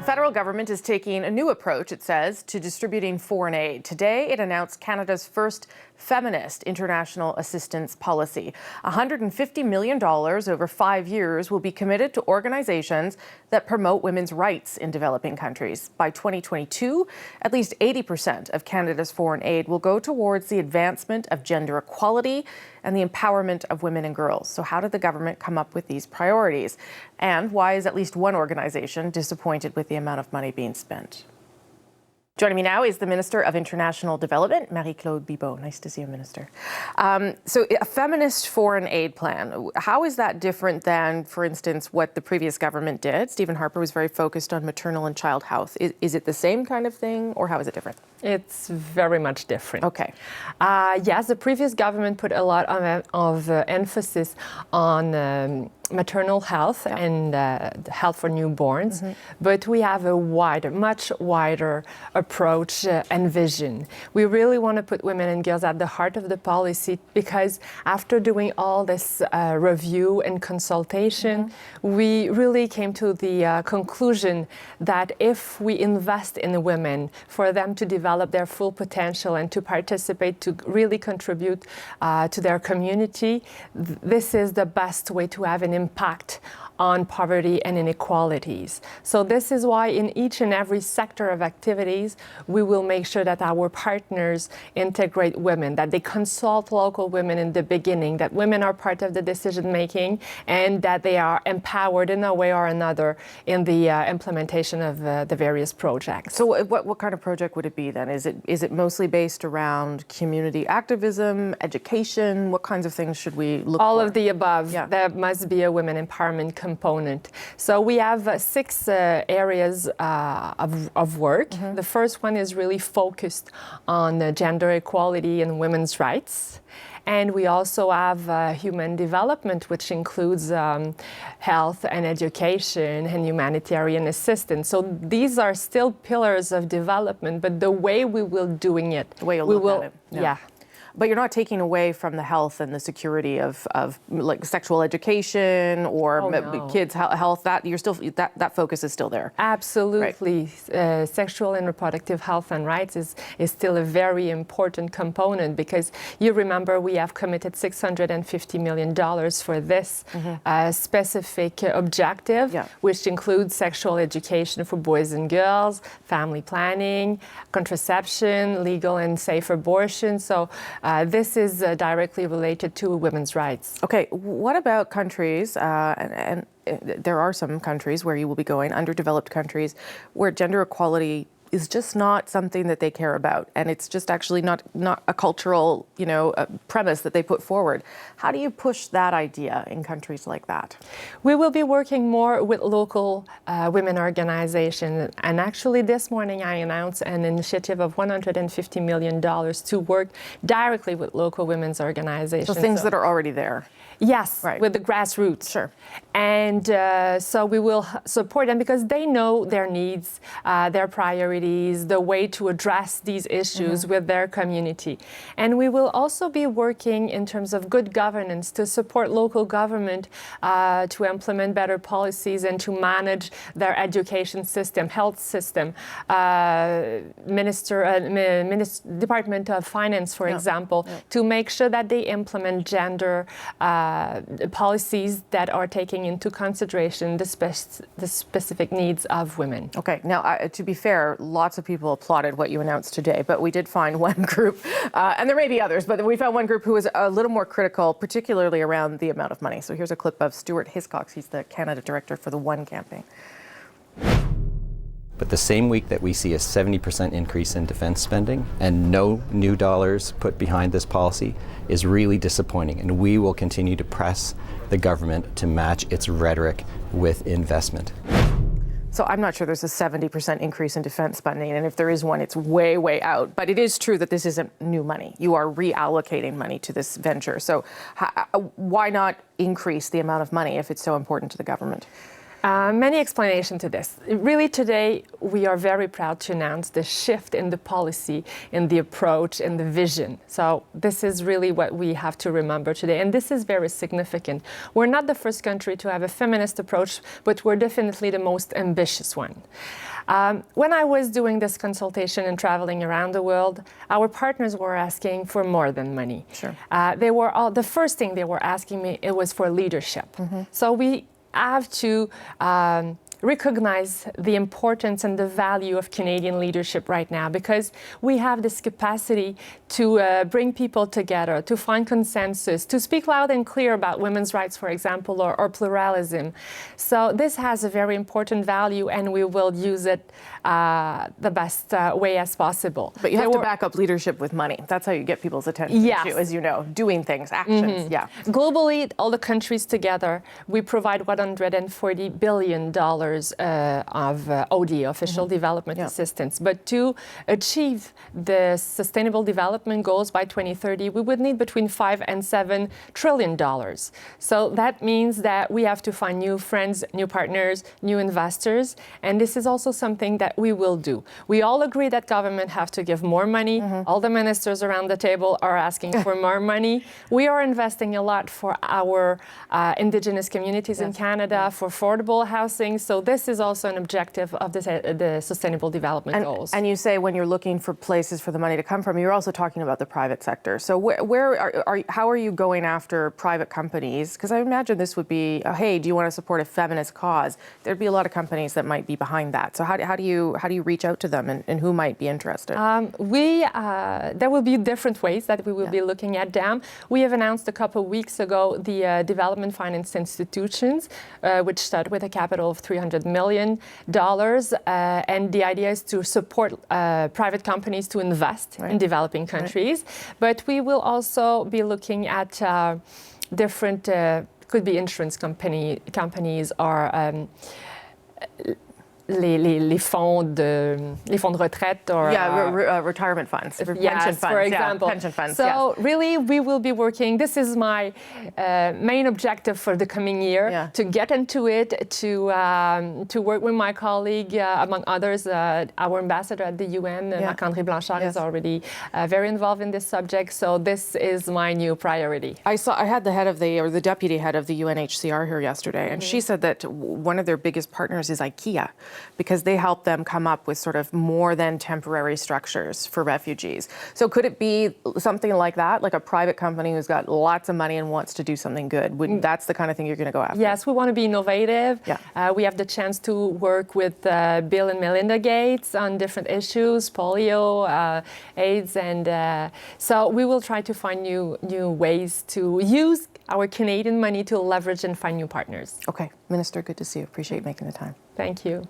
federal government is taking a new approach, it says, to distributing foreign aid. Today, it announced Canada's first Feminist international assistance policy. $150 million over 5 years will be committed to organizations that promote women's rights in developing countries. By 2022, at least 80% of Canada's foreign aid will go towards the advancement of gender equality and the empowerment of women and girls. So how did the government come up with these priorities? And why is at least one organization disappointed with the amount of money being spent? Joining me now is the Minister of International Development, Marie-Claude Bibeau. Nice to see you, Minister. So a feminist foreign aid plan, how is that different than, for instance, what the previous government did? Stephen Harper was very focused on maternal and child health. Is it the same kind of thing, or how is it different? It's very much different. Okay. Yes, the previous government put a lot of emphasis on maternal health and health for newborns, but we have a much wider approach and vision. We really want to put women and girls at the heart of the policy because after doing all this review and consultation, we really came to the conclusion that if we invest in women for them to develop their full potential and to participate, to really contribute to their community, this is the best way to have an impact on poverty and inequalities. So this is why in each and every sector of activities, we will make sure that our partners integrate women, that they consult local women in the beginning, that women are part of the decision making, and that they are empowered in a way or another in the implementation of the various projects. So what kind of project would it be then? Is it mostly based around community activism, education? What kinds of things should we look for? All of the above. Yeah. There must be a women empowerment component. So we have 6 areas of work. The first one is really focused on gender equality and women's rights. And we also have human development, which includes health and education and humanitarian assistance. So these are still pillars of development, but the way we will doing it, the way you'll look at it. Yeah. But you're not taking away from the health and the security of like sexual education or kids' health. That you're still that focus is still there. Absolutely, right. Sexual and reproductive health and rights is still a very important component because you remember we have committed $650 million for this specific objective, which includes sexual education for boys and girls, family planning, contraception, legal and safe abortion. So. This is directly related to women's rights. Okay, what about countries, and there are some countries where you will be going, underdeveloped countries, where gender equality is just not something that they care about, and it's just actually not a cultural, premise that they put forward. How do you push that idea in countries like that? We will be working more with local women organizations, and actually this morning I announced an initiative of $150 million to work directly with local women's organizations. So things that are already there. Yes, right. With the grassroots. Sure. And so we will support them because they know their needs, their priorities, the way to address these issues with their community. And we will also be working in terms of good governance to support local government to implement better policies and to manage their education system, health system, Department of Finance, for example, to make sure that they implement gender policies that are taking into consideration the specific needs of women. Okay, now to be fair, lots of people applauded what you announced today, but we did find one group, and there may be others, but we found one group who was a little more critical, particularly around the amount of money. So here's a clip of Stuart Hiscox. He's the Canada Director for the One campaign. But the same week that we see a 70% increase in defense spending and no new dollars put behind this policy is really disappointing, and we will continue to press the government to match its rhetoric with investment. So I'm not sure there's a 70% increase in defense spending, and if there is one, it's way, way out. But it is true that this isn't new money. You are reallocating money to this venture. So why not increase the amount of money if it's so important to the government? Many explanations to this. Really today, we are very proud to announce the shift in the policy, in the approach, in the vision. So this is really what we have to remember today. And this is very significant. We're not the first country to have a feminist approach, but we're definitely the most ambitious one. When I was doing this consultation and traveling around the world, our partners were asking for more than money. Sure. The first thing they were asking me, it was for leadership. So we have to recognize the importance and the value of Canadian leadership right now, because we have this capacity to bring people together, to find consensus, to speak loud and clear about women's rights, for example, or pluralism. So this has a very important value, and we will use it the best way as possible. But you have to back up leadership with money. That's how you get people's attention, yes, too, as you know, doing things, actions. Yeah. Globally, all the countries together, we provide $140 billion of ODA, Official Development Assistance. But to achieve the Sustainable Development Goals by 2030, we would need between $5 and $7 trillion. So that means that we have to find new friends, new partners, new investors, and this is also something that we will do. We all agree that government have to give more money. All the ministers around the table are asking for more money. We are investing a lot for our Indigenous communities in Canada, for affordable housing. So this is also an objective of the Sustainable Development Goals. And you say when you're looking for places for the money to come from, you're also talking about the private sector. So how are you going after private companies? Because I imagine this would be, hey, do you want to support a feminist cause? There'd be a lot of companies that might be behind that. So how do you reach out to them, and who might be interested? There will be different ways that we will be looking at them. We have announced a couple of weeks ago the Development Finance Institutions, which start with a capital of $300 million. And the idea is to support private companies to invest in developing countries. But we will also be looking at different, could be insurance companies or les fonds de retraite or retirement funds, pension funds, for example. Pension funds. So really, we will be working. This is my main objective for the coming year: to get into it, to work with my colleague, among others, our ambassador at the UN, Marc-André Blanchard, is already very involved in this subject. So this is my new priority. I had the head of the deputy head of the UNHCR here yesterday, and she said that one of their biggest partners is IKEA, because they help them come up with sort of more than temporary structures for refugees. So could it be something like that, like a private company who's got lots of money and wants to do something good? That's the kind of thing you're going to go after? Yes, we want to be innovative. We have the chance to work with Bill and Melinda Gates on different issues, polio, AIDS, and so we will try to find new ways to use our Canadian money to leverage and find new partners. Okay, Minister, good to see you. Appreciate making the time. Thank you.